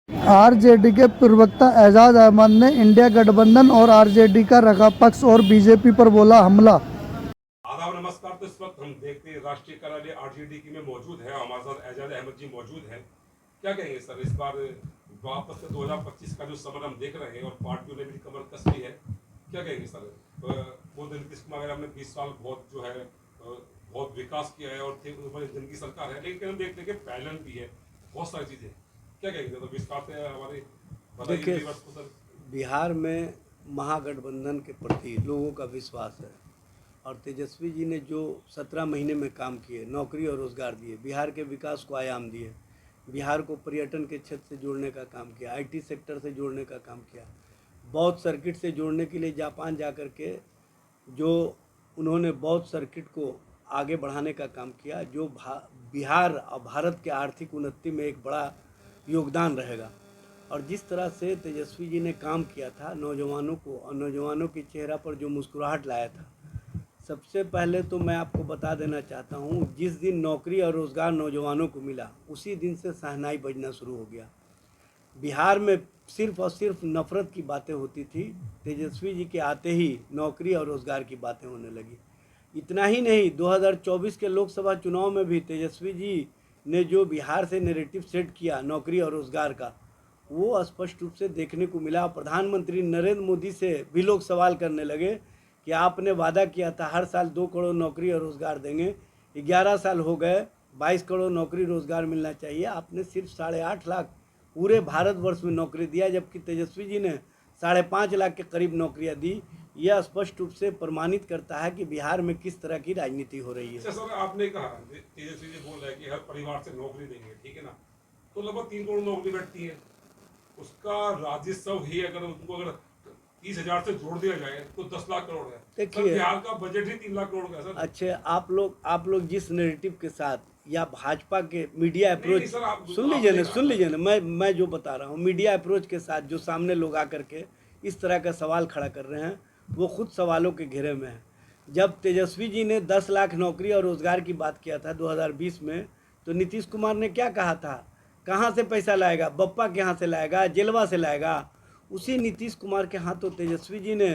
RJD के प्रवक्ता एजाज अहमद ने इंडिया गठबंधन और आरजेडी का रखा पक्ष और बीजेपी पर बोला हमला। आदाब नमस्कार। तो इस वक्त हम देखते हैं राष्ट्रीय कार्यालय आरजेडी की में मौजूद है, हमारे साथ एजाज अहमद जी मौजूद हैं। क्या कहेंगे सर, इस बार वापस से 2025 का जो समर हम देख रहे हैं और पार्टियों ने भी कमर कस ली है, क्या कहेंगे सर? वो नीतीश कुमार हमने 20 साल बहुत जो है बहुत विकास किया है और जिनकी सरकार है, लेकिन हम देखते हैं कि पैनल भी है, बहुत सारी चीजें। क्या कहेंगे तो विस्तार से हमारे देखिए, बताइए सर। बिहार में महागठबंधन के प्रति लोगों का विश्वास है और तेजस्वी जी ने जो 17 महीने में काम किए, नौकरी और रोज़गार दिए, बिहार के विकास को आयाम दिए, बिहार को पर्यटन के क्षेत्र से जोड़ने का काम किया, आईटी सेक्टर से जोड़ने का काम किया, बौद्ध सर्किट से जोड़ने के लिए जापान जा कर के जो उन्होंने बौद्ध सर्किट को आगे बढ़ाने का काम किया, जो बिहार और भारत के आर्थिक उन्नति में एक बड़ा योगदान रहेगा। और जिस तरह से तेजस्वी जी ने काम किया था नौजवानों को और नौजवानों के चेहरा पर जो मुस्कुराहट लाया था, सबसे पहले तो मैं आपको बता देना चाहता हूँ, जिस दिन नौकरी और रोज़गार नौजवानों को मिला उसी दिन से शहनाई बजना शुरू हो गया। बिहार में सिर्फ और सिर्फ नफ़रत की बातें होती थी, तेजस्वी जी के आते ही नौकरी और रोज़गार की बातें होने लगी। इतना ही नहीं, 2024 के लोकसभा चुनाव में भी तेजस्वी जी ने जो बिहार से नैरेटिव सेट किया नौकरी और रोज़गार का, वो स्पष्ट रूप से देखने को मिला। प्रधानमंत्री नरेंद्र मोदी से भी लोग सवाल करने लगे कि आपने वादा किया था हर साल 2 करोड़ नौकरी और रोज़गार देंगे, 11 साल हो गए, 22 करोड़ नौकरी रोज़गार मिलना चाहिए, आपने सिर्फ 8.5 लाख पूरे भारतवर्ष में नौकरी दिया, जबकि तेजस्वी जी ने 5.5 लाख के करीब नौकरियां दी। यह स्पष्ट रूप से प्रमाणित करता है कि बिहार में किस तरह की राजनीति हो रही है। अच्छा सर, आपने कहा तेजस्वी जी बोल रहे हैं कि हर परिवार से नौकरी देंगे, ठीक है ना, तो लगभग 3 करोड़ नौकरी बैठती है, उसका राजस्व ही अगर उनको अगर 30,000 से जोड़ दिया जाए तो 10 लाख करोड़ है। देखिए, बिहार का बजट ही 3 लाख करोड़ का है सर। अच्छे आप लोग जिस नैरेटिव के साथ या भाजपा के मीडिया अप्रोच, सुन लीजिए ना, मैं जो बता रहा हूँ, मीडिया अप्रोच के साथ जो सामने लोग आकर के इस तरह का सवाल खड़ा कर रहे हैं, वो खुद सवालों के घेरे में है। जब तेजस्वी जी ने 10 लाख नौकरी और रोज़गार की बात किया था 2020 में, तो नीतीश कुमार ने क्या कहा था, कहाँ से पैसा लाएगा, बप्पा के यहाँ से लाएगा, जेलवा से लाएगा। उसी नीतीश कुमार के हाथों तेजस्वी जी ने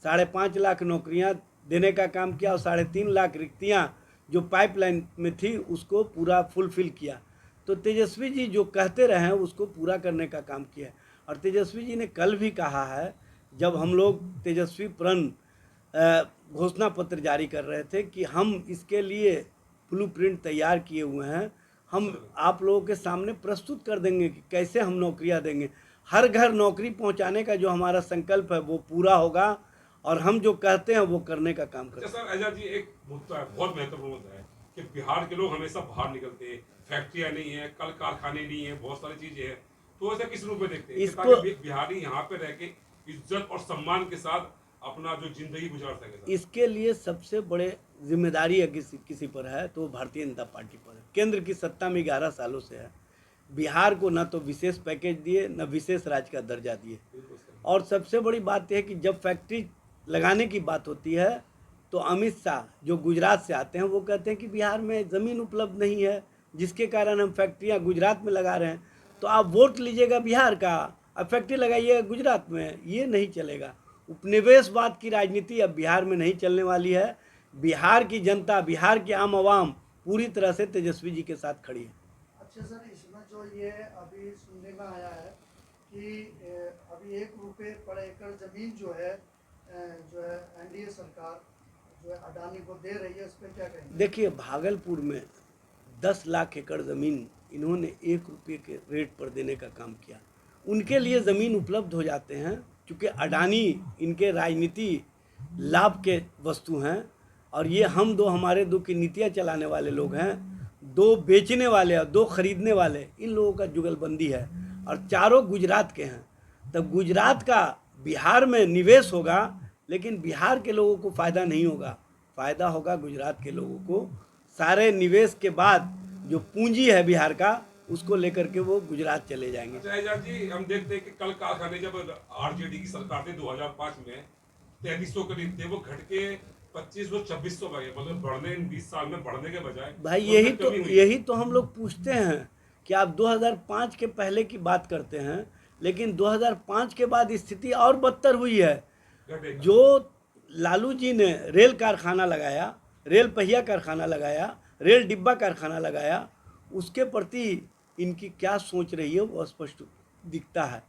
5.5 लाख नौकरियां देने का काम किया और 3.5 लाख रिक्तियां जो पाइपलाइन में थी उसको पूरा फुलफिल किया। तो तेजस्वी जी जो कहते रहे हैं उसको पूरा करने का काम किया। और तेजस्वी जी ने कल भी कहा है, जब हम लोग तेजस्वी प्रण घोषणा पत्र जारी कर रहे थे, कि हम इसके लिए ब्लूप्रिंट तैयार किए हुए हैं, हम आप लोगों के सामने प्रस्तुत कर देंगे कि कैसे हम नौकरियां देंगे। हर घर नौकरी पहुंचाने का जो हमारा संकल्प है वो पूरा होगा और हम जो कहते हैं वो करने का काम करेंगे। सर एजाज जी, एक मुद्दा है, बहुत महत्वपूर्ण मुद्दा है कि बिहार के लोग हमेशा बाहर निकलते हैं, फैक्ट्रियां नहीं है, कल कारखाने नहीं है, बहुत सारी चीजें हैं, तो ऐसा किस रूप में देखते हैं इसको ताकि बिहारी यहाँ पे रह के इज्जत और सम्मान के साथ अपना जो जिंदगी गुजार सके? इसके लिए सबसे बड़े जिम्मेदारी अगर किसी पर है तो भारतीय जनता पार्टी पर है। केंद्र की सत्ता में 11 सालों से है, बिहार को ना तो विशेष पैकेज दिए, न विशेष राज्य का दर्जा दिए। और सबसे बड़ी बात यह है कि जब फैक्ट्री लगाने की बात होती है तो अमित शाह जो गुजरात से आते हैं वो कहते हैं कि बिहार में ज़मीन उपलब्ध नहीं है, जिसके कारण हम फैक्ट्रियां गुजरात में लगा रहे हैं। तो आप वोट लीजिएगा बिहार का, अब फैक्ट्री लगाइएगा गुजरात में, ये नहीं चलेगा। उपनिवेशवाद की राजनीति अब बिहार में नहीं चलने वाली है। बिहार की जनता, बिहार की आम आवाम पूरी तरह से तेजस्वी जी के साथ खड़ी है। अच्छा सर, इसमें जो ये अभी सुनने में आया है कि अभी 1 रुपये पर एकड़ जमीन जो है एनडीए सरकार जो है अडानी को दे रही है, इस पर क्या कहेंगे? देखिए, भागलपुर में 10 लाख एकड़ ज़मीन इन्होंने 1 रुपये के रेट पर देने का काम किया। उनके लिए ज़मीन उपलब्ध हो जाते हैं क्योंकि अडानी इनके राजनीति लाभ के वस्तु हैं और ये हम दो, हमारे दो की नीतियाँ चलाने वाले लोग हैं। 2 बेचने वाले और 2 खरीदने वाले, इन लोगों का जुगलबंदी है और चारों गुजरात के हैं। तब गुजरात का बिहार में निवेश होगा, लेकिन बिहार के लोगों को फ़ायदा नहीं होगा, फ़ायदा होगा गुजरात के लोगों को। सारे निवेश के बाद जो पूंजी है बिहार का, उसको लेकर के वो गुजरात चले जाएंगे। अच्छा एजाज जी, हम देखते हैं कि कल कारखाने जब आरजेडी की सरकार थी 2005 में 3300 करीब थे, वो घट के 2500-2600 गए, मतलब बढ़ने 20 साल में बढ़ने के बजाय भाई यही तो हम लोग पूछते हैं कि आप 2005 के पहले की बात करते हैं, लेकिन 2005 के बाद स्थिति और बदतर हुई है। घटेगा। जो लालू जी ने रेल कारखाना लगाया, रेल पहिया कारखाना लगाया, रेल डिब्बा कारखाना लगाया, उसके प्रति इनकी क्या सोच रही है वो स्पष्ट दिखता है।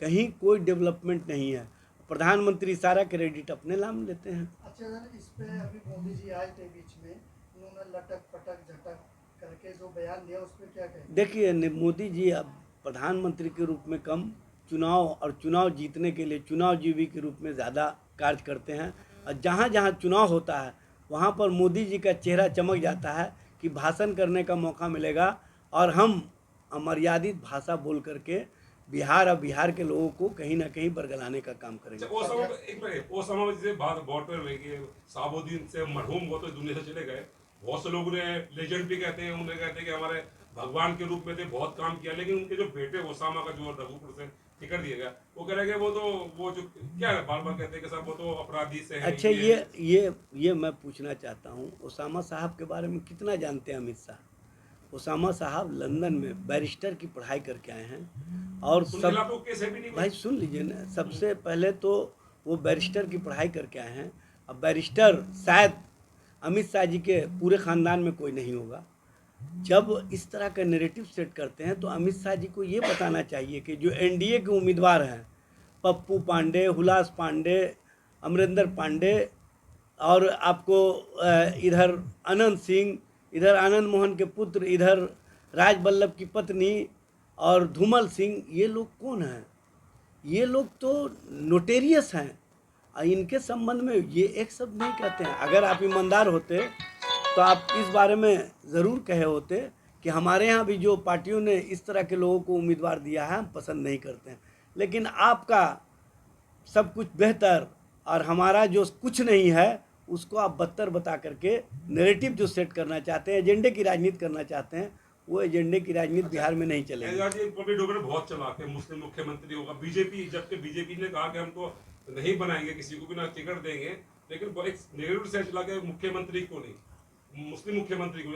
कहीं कोई डेवलपमेंट नहीं है। प्रधानमंत्री सारा क्रेडिट अपने नाम लेते हैं। अच्छा सर, इस पे अभी मोदी जी आए थे बीच में, उन्होंने लटक पटक झटक करके जो बयान दिया उस पर क्या कहें? देखिए मोदी जी अब प्रधानमंत्री के रूप में कम, चुनाव और चुनाव जीतने के लिए चुनावजीवी के रूप में ज़्यादा कार्य करते हैं। और जहाँ जहाँ चुनाव होता है वहाँ पर मोदी जी का चेहरा चमक जाता है कि भाषण करने का मौका मिलेगा और हम अमर्यादित भाषा बोल करके बिहार और बिहार के लोगों को कहीं ना कहीं बरगलाने का काम करेंगे। वो समय एक मिनट, वो समय जैसे बात बॉर्डर में साबुद्दीन से मरहूम वो तो दुनिया से चले गए। बहुत से लोग उन्हें लेजेंड भी कहते हैं, उन्हें कहते हैं कि हमारे भगवान के रूप में थे, बहुत काम किया। लेकिन उनके जो बेटे ओसामा का जो रघुपुर से टिकट दिया गया, वो कह रहे हैं वो जो क्या है, बार बार कहते हैं कि साहब वो तो अपराधी से है। अच्छा, ये मैं पूछना चाहता हूँ, ओसामा साहब के बारे में कितना जानते हैं अमित शाह? ओसामा साहब लंदन में बैरिस्टर की पढ़ाई करके आए हैं और सब भाई सुन लीजिए ना, सबसे पहले तो वो बैरिस्टर की पढ़ाई करके आए हैं। अब बैरिस्टर शायद अमित शाह जी के पूरे ख़ानदान में कोई नहीं होगा। जब इस तरह का नैरेटिव सेट करते हैं तो अमित शाह जी को ये बताना चाहिए कि जो एनडीए के उम्मीदवार हैं, पप्पू पांडे, हुलास पांडे, अमरिंदर पांडे और आपको इधर अनंत सिंह, इधर आनंद मोहन के पुत्र, इधर राज वल्लभ की पत्नी और धूमल सिंह, ये लोग कौन हैं? ये लोग तो नोटेरियस हैं। इनके संबंध में ये एक शब्द नहीं कहते हैं। अगर आप ईमानदार होते तो आप इस बारे में ज़रूर कहे होते कि हमारे यहाँ भी जो पार्टियों ने इस तरह के लोगों को उम्मीदवार दिया है हम पसंद नहीं करते हैं। लेकिन आपका सब कुछ बेहतर और हमारा जो कुछ नहीं है उसको आप बदतर बता करके नैरेटिव जो सेट करना चाहते हैं, एजेंडे की राजनीति करना चाहते हैं, वो एजेंडे की राजनीति बिहार में नहीं चलेगी। बहुत चला के मुस्लिम मुख्यमंत्री होगा बीजेपी, जबकि बीजेपी ने कहा कि हम तो नहीं बनाएंगे, किसी को भी ना टिकट देंगे, लेकिन एक नेगेटिव से चला के मुख्यमंत्री को नहीं, मुस्लिम मुख्यमंत्री को।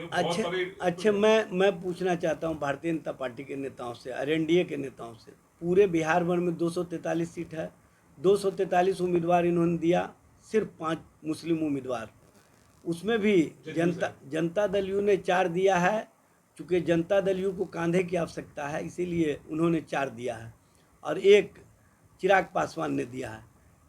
अच्छा, मैं पूछना चाहता हूँ भारतीय जनता पार्टी के नेताओं से और एनडीए के नेताओं से, पूरे बिहार भर में 243 सीट है, 243 उम्मीदवार इन्होंने दिया, सिर्फ 5 मुस्लिम उम्मीदवार। उसमें भी जनता दल यू ने 4 दिया है। चूँकि जनता दल यू को कांधे की आवश्यकता है इसीलिए उन्होंने 4 दिया है और 1 चिराग पासवान ने दिया है।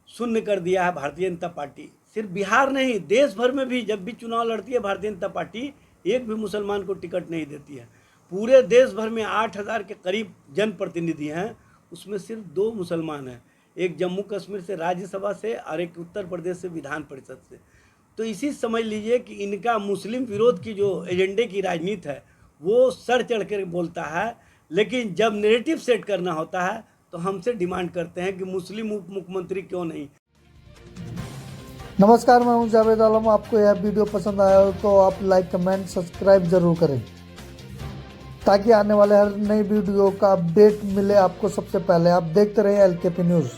शून्य कर दिया है भारतीय जनता पार्टी। सिर्फ बिहार नहीं, देश भर में भी जब भी चुनाव लड़ती है भारतीय जनता पार्टी, एक भी मुसलमान को टिकट नहीं देती है। पूरे देश भर में 8000 के करीब जनप्रतिनिधि हैं, उसमें सिर्फ 2 मुसलमान हैं, एक जम्मू कश्मीर से राज्यसभा से और एक उत्तर प्रदेश से विधान परिषद से। तो इसी समझ लीजिए कि इनका मुस्लिम विरोध की जो एजेंडे की राजनीति है वो सर चढ़ कर बोलता है, लेकिन जब नैरेटिव सेट करना होता है तो हमसे डिमांड करते हैं कि मुस्लिम उप मुख्यमंत्री क्यों नहीं। नमस्कार, मैं हूं जावेद आलम। आपको यह वीडियो पसंद आया हो तो आप लाइक, कमेंट, सब्सक्राइब जरूर करें ताकि आने वाले हर नई वीडियो का अपडेट मिले आपको सबसे पहले। आप देखते रहिए LKP न्यूज़।